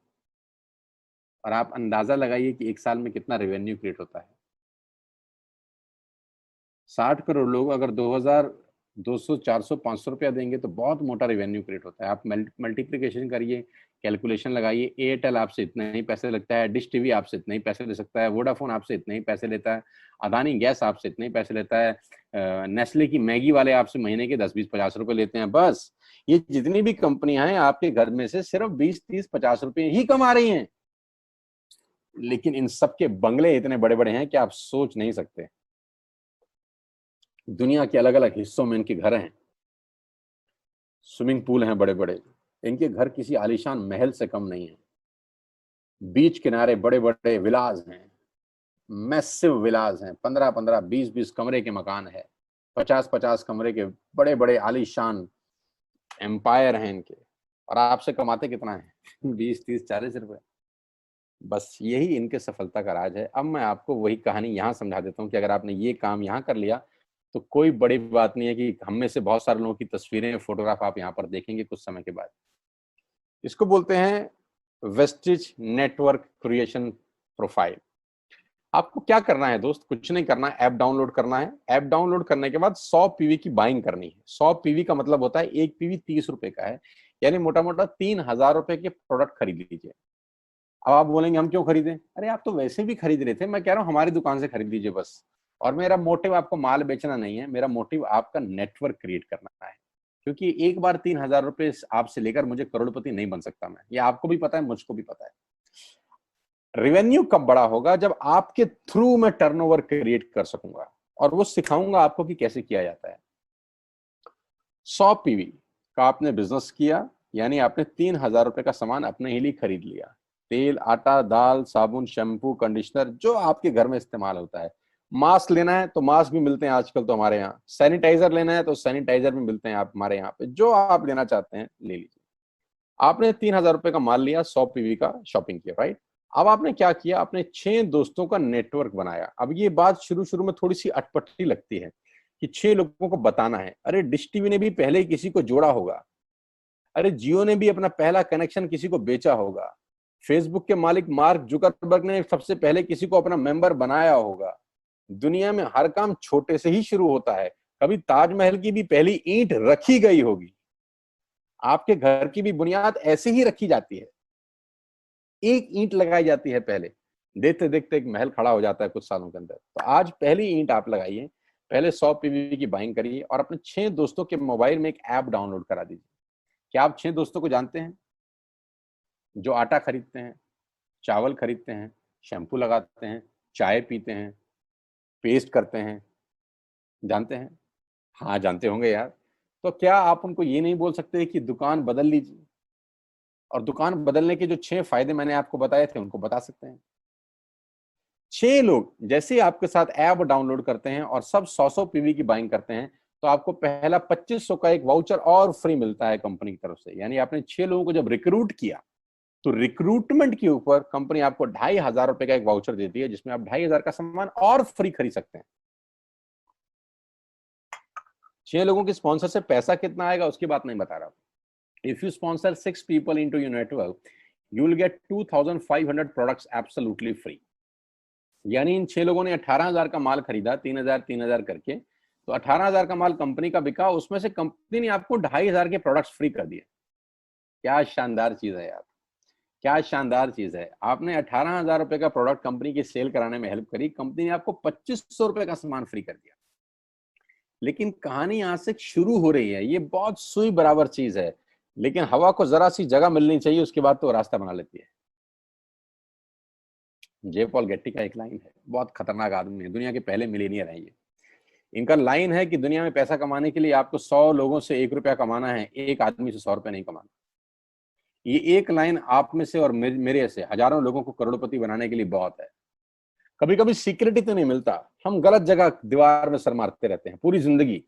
और आप अंदाजा लगाइए कि एक साल में कितना रेवेन्यू क्रिएट होता है। 60 करोड़ लोग अगर 2000 200 400 500 रुपया देंगे तो बहुत मोटा रेवेन्यू क्रिएट होता है। आप मल्टीप्लिकेशन करिए, कैलकुलेशन लगाइए। एयरटेल आपसे इतने ही पैसे लगता है, डिश टीवी आपसे इतने ही पैसे ले सकता है, वोडाफोन आपसे इतने ही पैसे लेता है, अदानी गैस आपसे इतने ही पैसे लेता है, नेस्ले की मैगी वाले आपसे महीने के 10-20-50 रुपए लेते हैं। बस ये जितनी भी कंपनियां हैं आपके घर में से सिर्फ 20-30-50 रुपए ही कमा रही हैं। लेकिन इन सबके बंगले इतने बड़े बड़े हैं कि आप सोच नहीं सकते। दुनिया के अलग अलग हिस्सों में इनके घर हैं, स्विमिंग पूल हैं बड़े बड़े। इनके घर किसी आलीशान महल से कम नहीं है। बीच किनारे बड़े बड़े विलाज हैं, मैसिव विलाज हैं, 15-15 20-20 कमरे के मकान है, 50-50 कमरे के बड़े बड़े आलीशान एम्पायर हैं इनके। और आपसे कमाते कितना है 20-30-40 रुपए। बस यही इनके सफलता का राज है। अब मैं आपको वही कहानी यहाँ समझा देता हूँ कि अगर आपने ये काम यहाँ कर लिया तो कोई बड़ी बात नहीं है कि हम में से बहुत सारे लोगों की तस्वीरें, फोटोग्राफ आप यहाँ पर देखेंगे कुछ समय के बाद। इसको बोलते हैं वेस्टिज नेटवर्क क्रिएशन प्रोफाइल। आपको क्या करना है दोस्त? कुछ नहीं करना है, ऐप डाउनलोड करना है। ऐप डाउनलोड करने के बाद 100 पीवी की बाइंग करनी है। 100 पीवी का मतलब होता है एक पीवी 30 रुपए का है, यानी मोटा मोटा 3000 रुपए के प्रोडक्ट खरीद लीजिए। अब आप बोलेंगे हम क्यों खरीदें? अरे आप तो वैसे भी खरीद रहे थे, मैं कह रहा हूँ हमारी दुकान से खरीद लीजिए बस। और मेरा मोटिव आपको माल बेचना नहीं है, मेरा मोटिव आपका नेटवर्क क्रिएट करना है। क्योंकि एक बार 3000 रुपए आपसे लेकर मुझे करोड़पति नहीं बन सकता मैं, ये आपको भी पता है, मुझको भी पता है। रेवेन्यू कब बड़ा होगा? जब आपके थ्रू मैं टर्नओवर क्रिएट कर सकूंगा, और वो सिखाऊंगा आपको कि कैसे किया जाता है। 100 पीवी का आपने बिजनेस किया, यानी आपने 3000 रुपए का सामान अपने ही लिए खरीद लिया। तेल, आटा, दाल, साबुन, शैम्पू, कंडीशनर, जो आपके घर में इस्तेमाल होता है। मास्क लेना है तो मास्क भी मिलते हैं आजकल तो हमारे यहाँ। सैनिटाइजर लेना है तो सैनिटाइजर भी मिलते हैं आप हमारे यहाँ पे। जो आप लेना चाहते हैं ले लीजिए। आपने 3000 रुपए का माल लिया, 100 पीवी का शॉपिंग किया, राइट? अब आपने क्या किया? आपने 6 दोस्तों का नेटवर्क बनाया। अब ये बात शुरू शुरू में थोड़ी सी अटपटी लगती है कि 6 लोगों को बताना है। अरे डिश टीवी ने भी पहले ही किसी को जोड़ा होगा, अरे जियो ने भी अपना पहला कनेक्शन किसी को बेचा होगा, फेसबुक के मालिक मार्क जुकरबर्ग ने सबसे पहले किसी को अपना मेंबर बनाया होगा। दुनिया में हर काम छोटे से ही शुरू होता है। कभी ताजमहल की भी पहली ईंट रखी गई होगी, आपके घर की भी बुनियाद ऐसे ही रखी जाती है। एक ईंट लगाई जाती है पहले, देखते देखते एक महल खड़ा हो जाता है कुछ सालों के अंदर। तो आज पहली ईंट आप लगाइए, पहले 100 पीवी की बाइंग करिए और अपने 6 दोस्तों के मोबाइल में एक ऐप डाउनलोड करा दीजिए। क्या आप 6 दोस्तों को जानते हैं जो आटा खरीदते हैं, चावल खरीदते हैं, शैम्पू लगाते हैं, चाय पीते हैं, पेस्ट करते हैं? जानते हैं? हाँ जानते होंगे यार। तो क्या आप उनको ये नहीं बोल सकते कि दुकान बदल लीजिए? और दुकान बदलने के जो 6 फायदे मैंने आपको बताए थे उनको बता सकते हैं। 6 लोग जैसे ही आपके साथ ऐप डाउनलोड करते हैं और सब 100-100 पीवी की बाइंग करते हैं तो आपको पहला 2500 का एक वाउचर और फ्री मिलता है कंपनी की तरफ से। यानी आपने 6 लोगों को जब रिक्रूट किया तो रिक्रूटमेंट के ऊपर कंपनी आपको 2500 रुपए का एक वाउचर देती है, जिसमें आप 2500 का सामान और फ्री खरीद सकते हैं। 6 लोगों के स्पॉन्सर से पैसा कितना आएगा उसकी बात नहीं बता रहा। If you sponsor 6 people into your network, you will get 2500 products absolutely free. यानी इन 6 लोगों ने 18000 का माल खरीदा, 3000 करके, तो 18000 का माल कंपनी का बिका, उसमें से कंपनी ने आपको 2500 के प्रोडक्ट्स फ्री कर दिए। क्या शानदार चीज है यार, क्या शानदार चीज है। आपने 18000 रुपए का प्रोडक्ट कंपनी की सेल कराने में हेल्प करी, कंपनी ने आपको 2500 रुपए का सामान फ्री कर दिया। लेकिन कहानी यहां से शुरू हो रही है। ये बहुत सुई बराबर चीज है, लेकिन हवा को जरा सी जगह मिलनी चाहिए, उसके बाद तो रास्ता बना लेती है। जे पॉल गेट्टी का एक लाइन है, बहुत खतरनाक आदमी है, दुनिया के पहले मिलीनियर है ये। इनका लाइन है कि दुनिया में पैसा कमाने के लिए आपको 100 लोगों से 1 रुपया कमाना है, एक आदमी से 100 रुपया नहीं कमाना। ये एक लाइन आप में से और मेरे से हजारों लोगों को करोड़पति बनाने के लिए बहुत है। कभी कभी सिक्योरिटी तो नहीं मिलता, हम गलत जगह दीवार में सर मारते रहते हैं, पूरी जिंदगी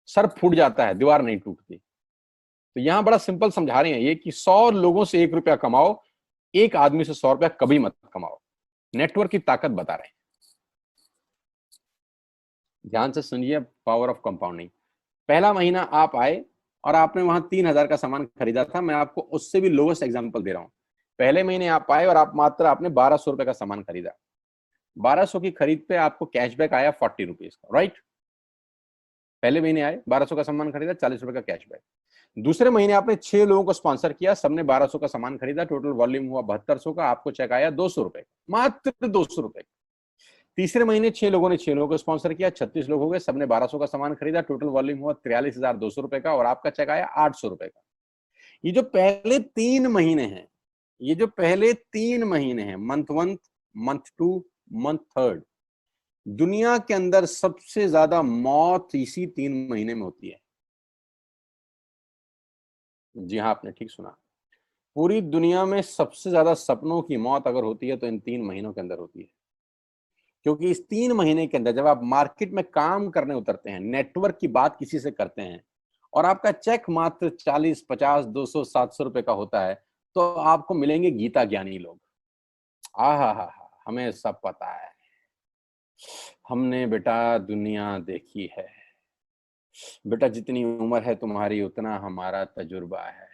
सर फूट जाता है, दीवार नहीं टूटती। तो यहां बड़ा सिंपल समझा रहे हैं ये कि 100 लोगों से 1 रुपया कमाओ, एक आदमी से 100 रुपया कभी मत कमाओ। नेटवर्क की ताकत बता रहे हैं। ध्यान से सुनिए, पावर ऑफ कंपाउंडिंग। पहला महीना आप आए और आपने वहां 3,000 का सामान खरीदा था। मैं आपको उससे भी लोवेस्ट एग्जांपल दे रहा हूं। पहले महीने आप आए और आपने 1200 रुपए का सामान खरीदा। 1200 की खरीद पे आपको कैशबैक आया 40 रुपीज का, राइट। पहले महीने आए, 1200 का सामान खरीदा, 40 रुपए का कैशबैक। दूसरे महीने आपने 6 लोगों को स्पॉन्सर किया, सबने 1200 का सामान खरीदा, टोटल वॉल्यूम हुआ 7200 का, आपको चेक आया 200 रुपए, मात्र 200 रुपए। तीसरे महीने 6 लोगों ने 6 लोगों को स्पॉन्सर किया, 36 लोग हो गए, सबने 1200 का सामान खरीदा, टोटल वॉल्यूम हुआ 43,200 रुपए का, और आपका चेक आया 800 रुपए का। ये जो पहले 3 महीने हैं, ये जो पहले 3 महीने हैं, मंथ 1, मंथ 2, मंथ 3, दुनिया के अंदर सबसे ज्यादा मौत इसी 3 महीने में होती है। जी हाँ, आपने ठीक सुना। पूरी दुनिया में सबसे ज्यादा सपनों की मौत अगर होती है तो इन 3 महीनों के अंदर होती है। क्योंकि इस 3 महीने के अंदर जब आप मार्केट में काम करने उतरते हैं, नेटवर्क की बात किसी से करते हैं, और आपका चेक मात्र 40, 50, 200, 700 रुपए का होता है, तो आपको मिलेंगे गीता ज्ञानी लोग। आहा, हमें सब पता है, हमने बेटा दुनिया देखी है, बेटा जितनी उम्र है तुम्हारी उतना हमारा तजुर्बा है,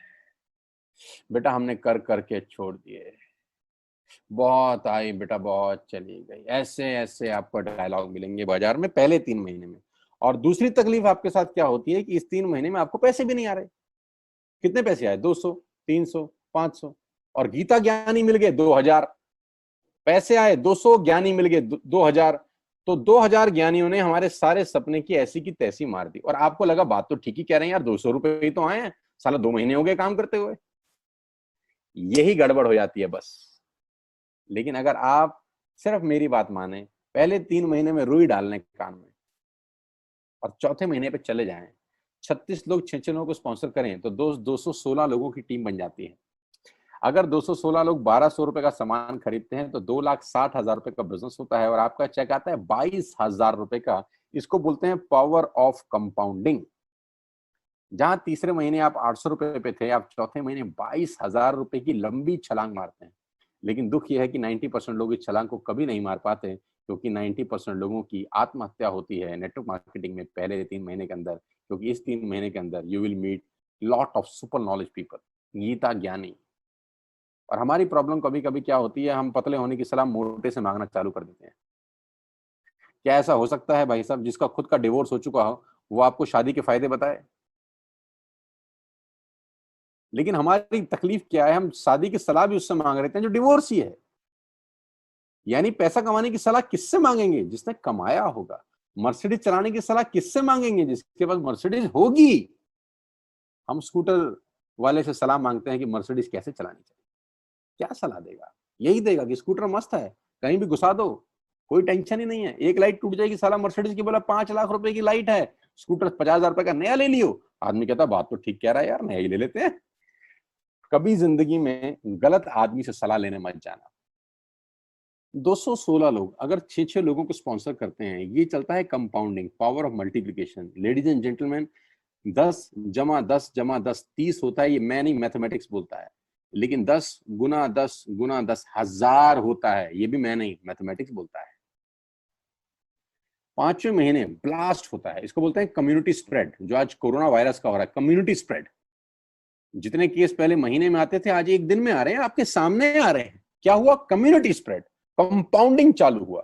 बेटा हमने कर करके छोड़ दिए, बहुत आई बेटा बहुत चली गई। ऐसे ऐसे आपको डायलॉग मिलेंगे बाजार में पहले 3 महीने में। और दूसरी तकलीफ आपके साथ क्या होती है कि इस 3 महीने में आपको पैसे भी नहीं आ रहे। कितने पैसे आए? 200, 300, 500, और गीता ज्ञानी मिल गए 2000। पैसे आए 200, ज्ञानी मिल गए 2000। तो 2000 ज्ञानियों ने हमारे सारे सपने की ऐसी की तैसी मार दी। और आपको लगा बात तो ठीक ही कह रहे हैं यार, 200 रुपए ही तो आए हैं, साला 2 महीने हो गए काम करते हुए। यही गड़बड़ हो जाती है बस। लेकिन अगर आप सिर्फ मेरी बात माने, पहले 3 महीने में रुई डालने कान में, और चौथे महीने पे चले जाएं, 36 लोग 6 लोगों को स्पॉन्सर करें तो 216 लोगों की टीम बन जाती है। अगर 216 लोग 1200 रुपए का सामान खरीदते हैं तो 2,60,000 रुपए का बिजनेस होता है, और आपका चेक आता है 22,000 रुपए का। इसको बोलते हैं पावर ऑफ कंपाउंडिंग। जहां तीसरे महीने आप 800 रुपए पे थे, आप चौथे महीने 22,000 रुपए की लंबी छलांग मारते हैं। लेकिन दुख यह है कि 90% लोग इस छलांग को कभी नहीं मार पाते, क्योंकि 90% लोगों की आत्महत्या होती है नेटवर्क मार्केटिंग में पहले 3 महीने के अंदर। क्योंकि इस 3 महीने के अंदर you will meet lot of super knowledge people, Gita ज्ञानी। और हमारी प्रॉब्लम कभी कभी क्या होती है, हम पतले होने की सलाह मोटे से मांगना चालू कर देते हैं। क्या ऐसा हो सकता है भाई साहब, जिसका खुद का डिवोर्स हो चुका हो वो आपको शादी के फायदे बताए? लेकिन हमारी तकलीफ क्या है, हम शादी की सलाह भी उससे मांग रहे हैं जो डिवोर्स ही है। यानी पैसा कमाने की सलाह किससे मांगेंगे? जिसने कमाया होगा। मर्सिडीज चलाने की सलाह किससे मांगेंगे? जिसके पास मर्सिडीज होगी। हम स्कूटर वाले से सलाह मांगते हैं कि मर्सिडीज कैसे चलानी चाहिए। क्या सलाह देगा? यही देगा कि स्कूटर मस्त है, कहीं भी घुसा दो, कोई टेंशन ही नहीं है। एक लाइट टूट जाएगी, साला मर्सिडीज की बोला 5 लाख रुपए की लाइट है, स्कूटर 50,000 रुपए का नया ले लियो। आदमी कहता बात तो ठीक कह रहा है यार, नया ही ले लेते हैं। कभी जिंदगी में गलत आदमी से सलाह लेने मत जाना। 216 लोग अगर 6 लोगों को स्पॉन्सर करते हैं, ये चलता है compounding, power of multiplication. Ladies and gentleman, 10 जमा 10 जमा 10 30 होता है। ये मैं नहीं, मैथमेटिक्स बोलता है। लेकिन 10 गुना 10 गुना 10 1000 होता है। ये भी मैं नहीं, मैथमेटिक्स बोलता है। 5वें महीने ब्लास्ट होता है। इसको बोलते हैं कम्युनिटी स्प्रेड। जो आज कोरोना वायरस का हो रहा है, कम्युनिटी स्प्रेड। जितने केस पहले महीने में आते थे, आज एक दिन में आ रहे हैं, आपके सामने आ रहे हैं। क्या हुआ? कम्युनिटी स्प्रेड, कंपाउंडिंग चालू हुआ।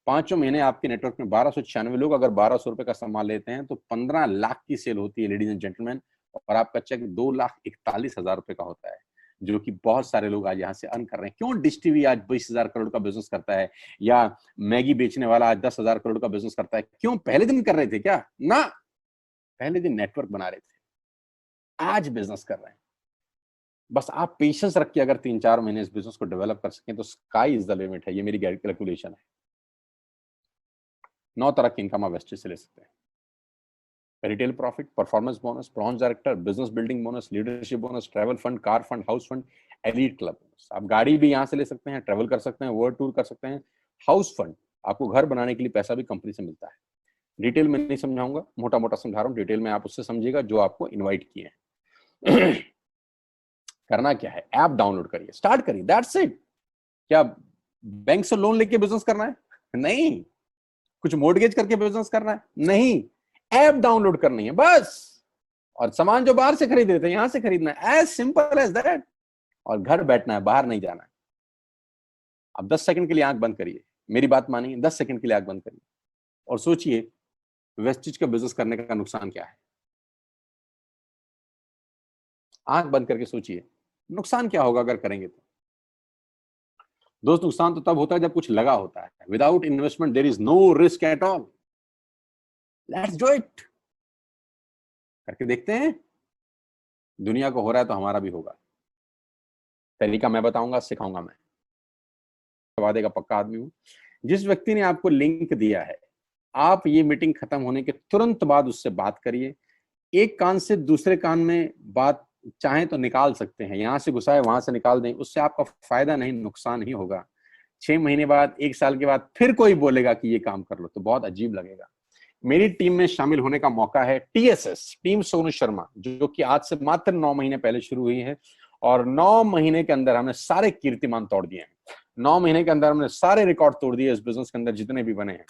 5वें महीने आपके नेटवर्क में 1296 लोग अगर 1200 रुपए का सामान लेते हैं तो 15 लाख की सेल होती है, लेडीज एंड जेंटलमैन। और आपका चेक 2,41,000 रुपए का होता है, जो कि बहुत सारे लोग आज यहाँ से अर्न कर रहे हैं। क्यों डिश टीवी आज 20,000 करोड़ का बिजनेस करता है, या मैगी बेचने वाला आज 10,000 करोड़ का बिजनेस करता है? क्यों? पहले दिन कर रहे थे क्या? ना, पहले दिन नेटवर्क बना रहे थे, आज बिजनेस कर रहे हैं। बस आप पेशेंस रख के अगर 3-4 महीने इस बिजनेस को डेवलप कर सकें तो स्काई इज द लिमिट है। ये मेरी कैलकुलेशन है। 9 तरह की इनकम आप वेस्टेज से ले सकते हैं। Retail profit, performance bonus, bronze director, business building bonus, leadership bonus, travel fund, car fund, house fund, elite club bonus. आप गाड़ी भी यहाँ से ले सकते हैं, ट्रैवल कर सकते हैं, वर्ल्ड टूर कर सकते हैं। हाउस फंड, आपको घर बनाने के लिए पैसा भी कंपनी से मिलता है। डिटेल में नहीं समझाऊंगा, मोटा मोटा समझा रहा हूँ, डिटेल में आप उससे समझिएगा जो आपको इन्वाइट किए हैं। करना क्या है, ऐप डाउनलोड करिए, स्टार्ट करिए, दैट्स इट। क्या बैंक से लोन लेके बिजनेस करना है? नहीं। कुछ मोर्टगेज करके बिजनेस करना है? नहीं। ऐप डाउनलोड करनी है बस, और सामान जो बाहर से खरीद रहे थे यहां से खरीदना है, एज सिंपल एज दैट। और घर बैठना है, बाहर नहीं जाना है। अब 10 सेकंड के लिए आंख बंद करिए, मेरी बात मानिए, 10 सेकंड के लिए आंख बंद करिए और सोचिए वेस्टेज का बिजनेस करने का नुकसान क्या है। आंख बंद करके सोचिए नुकसान क्या होगा अगर करेंगे तो। दोस्त, नुकसान तो तब होता है जब कुछ लगा होता है। Without investment there is no risk at all. Let's do it. करके देखते हैं, दुनिया को हो रहा है तो हमारा भी होगा। तरीका मैं बताऊंगा, सिखाऊंगा मैं, वादे का पक्का आदमी हूं। जिस व्यक्ति ने आपको लिंक दिया है, आप ये मीटिंग खत्म होने के तुरंत बाद उससे बात करिए। एक कान से दूसरे कान में बात चाहें तो निकाल सकते हैं, यहां से घुसाए वहां से निकाल दें, उससे आपका फायदा नहीं नुकसान ही होगा। 6 महीने बाद, 1 साल के बाद फिर कोई बोलेगा कि ये काम कर लो तो बहुत अजीब लगेगा। मेरी टीम में शामिल होने का मौका है टीएसएस, टीम सोनू शर्मा, जो कि आज से मात्र 9 महीने पहले शुरू हुई है, और 9 महीने के अंदर हमने सारे कीर्तिमान तोड़ दिए हैं। 9 महीने के अंदर हमने सारे रिकॉर्ड तोड़ दिए इस बिजनेस के अंदर जितने भी बने हैं।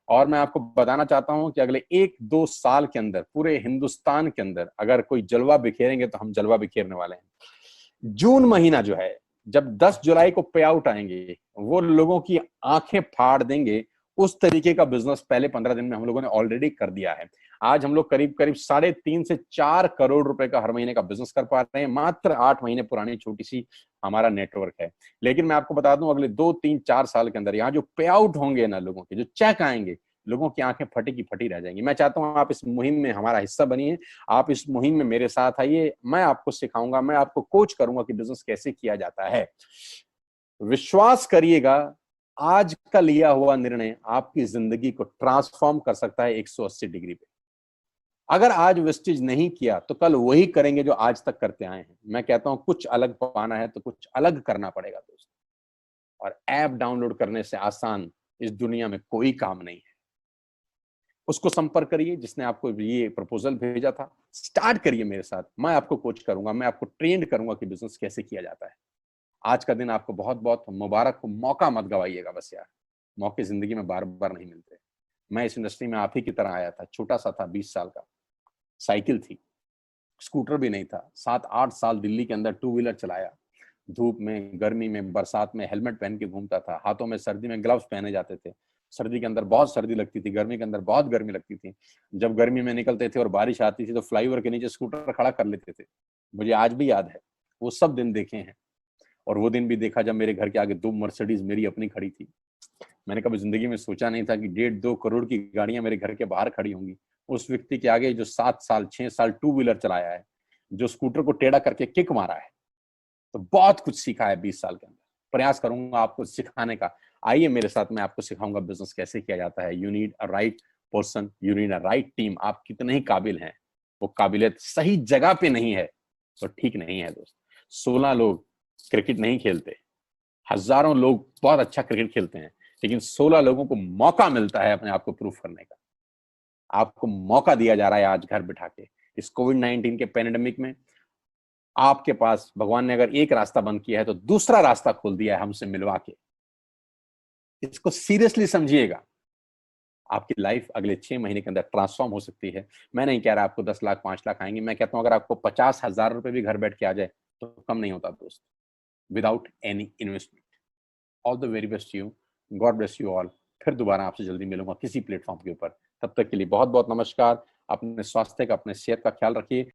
और मैं आपको बताना चाहता हूं कि अगले 1-2 साल के अंदर पूरे हिंदुस्तान के अंदर अगर कोई जलवा बिखेरेंगे तो हम जलवा बिखेरने वाले हैं। जून महीना जो है, जब 10 जुलाई को पे आउट आएंगे, वो लोगों की आंखें फाड़ देंगे। उस तरीके का बिजनेस पहले 15 दिन में हम लोगों ने ऑलरेडी कर दिया है। आज हम लोग करीब करीब 3.5 से 4 करोड़ रुपए का हर महीने का बिजनेस कर पा रहे हैं। मात्र 8 महीने पुरानी छोटी सी हमारा नेटवर्क है। लेकिन मैं आपको बता दूं, अगले 2-3-4 साल के अंदर यहाँ जो पे आउट होंगे ना, लोगों के जो चेक आएंगे, लोगों की आंखें फटी की फटी रह जाएंगी। मैं चाहता हूं आप इस मुहिम में हमारा हिस्सा बनिए, आप इस मुहिम में मेरे साथ आइए। मैं आपको सिखाऊंगा, मैं आपको कोच करूंगा कि बिजनेस कैसे किया जाता है। विश्वास करिएगा, आज का लिया हुआ निर्णय आपकी जिंदगी को ट्रांसफॉर्म कर सकता है 180 डिग्री पे। अगर आज वेस्टेज नहीं किया तो कल वही करेंगे जो आज तक करते आए हैं। मैं कहता हूं कुछ अलग पाना है तो कुछ अलग करना पड़ेगा दोस्त। और ऐप डाउनलोड करने से आसान इस दुनिया में कोई काम नहीं है। उसको संपर्क करिए जिसने आपको ये प्रपोजल भेजा था, स्टार्ट करिए मेरे साथ। मैं आपको कोच करूंगा, मैं आपको ट्रेंड करूंगा कि बिजनेस कैसे किया जाता है। आज का दिन आपको बहुत बहुत मुबारक हो। मौका मत गवाइएगा बस यार, मौके जिंदगी में बार बार नहीं मिलते। मैं इस इंडस्ट्री में आप ही की तरह आया था, छोटा सा था, 20 साल का, साइकिल थी, स्कूटर भी नहीं था। 7-8 साल दिल्ली के अंदर टू व्हीलर चलाया, धूप में, गर्मी में, बरसात में हेलमेट पहन के घूमता था। हाथों में सर्दी में ग्लव्स पहने जाते थे। सर्दी के अंदर बहुत सर्दी लगती थी, गर्मी के अंदर बहुत गर्मी लगती थी। जब गर्मी में निकलते थे और बारिश आती थी तो फ्लाईओवर के नीचे स्कूटर खड़ा कर लेते थे। मुझे आज भी याद है, वो सब दिन देखे हैं। और वो दिन भी देखा जब मेरे घर के आगे 2 मर्सिडीज मेरी अपनी खड़ी थी। मैंने कभी जिंदगी में सोचा नहीं था कि 1.5-2 करोड़ की गाड़ियां मेरे घर के बाहर खड़ी होंगी। उस व्यक्ति के आगे जो 7 साल 6 साल टू व्हीलर चलाया है, जो स्कूटर को टेढ़ा करके किक मारा है, तो बहुत कुछ सीखा है 20 साल के अंदर। प्रयास करूंगा आपको सिखाने का। आइए मेरे साथ, मैं आपको सिखाऊंगा बिजनेस कैसे किया जाता है। You need a right person, you need a right team. आप कितने ही काबिल हैं, वो काबिलियत सही जगह पे नहीं है तो ठीक नहीं है दोस्त। 16 लोग क्रिकेट नहीं खेलते, हजारों लोग बहुत अच्छा क्रिकेट खेलते हैं, लेकिन 16 लोगों को मौका मिलता है अपने आप को प्रूफ करने का। आपको मौका दिया जा रहा है आज घर बिठा के। इस कोविड-19 के पैंडेमिक में आपके पास भगवान ने अगर एक रास्ता बंद किया है तो दूसरा रास्ता खोल दिया है हमसे मिलवा के। इसको सीरियसली समझिएगा। आपकी लाइफ अगले 6 महीने के अंदर ट्रांसफॉर्म हो सकती है। मैं नहीं कह रहा आपको 10 लाख 5 लाख आएंगे, मैं कहता हूं अगर आपको 50,000 रुपए भी घर बैठ के आ जाए तो कम नहीं होता दोस्त, without any investment. All the very best you, God bless you all. फिर दोबारा आपसे जल्दी मिलूंगा किसी प्लेटफॉर्म के ऊपर। तब तक के लिए बहुत बहुत नमस्कार। अपने स्वास्थ्य का, अपने सेहत का ख्याल रखिए।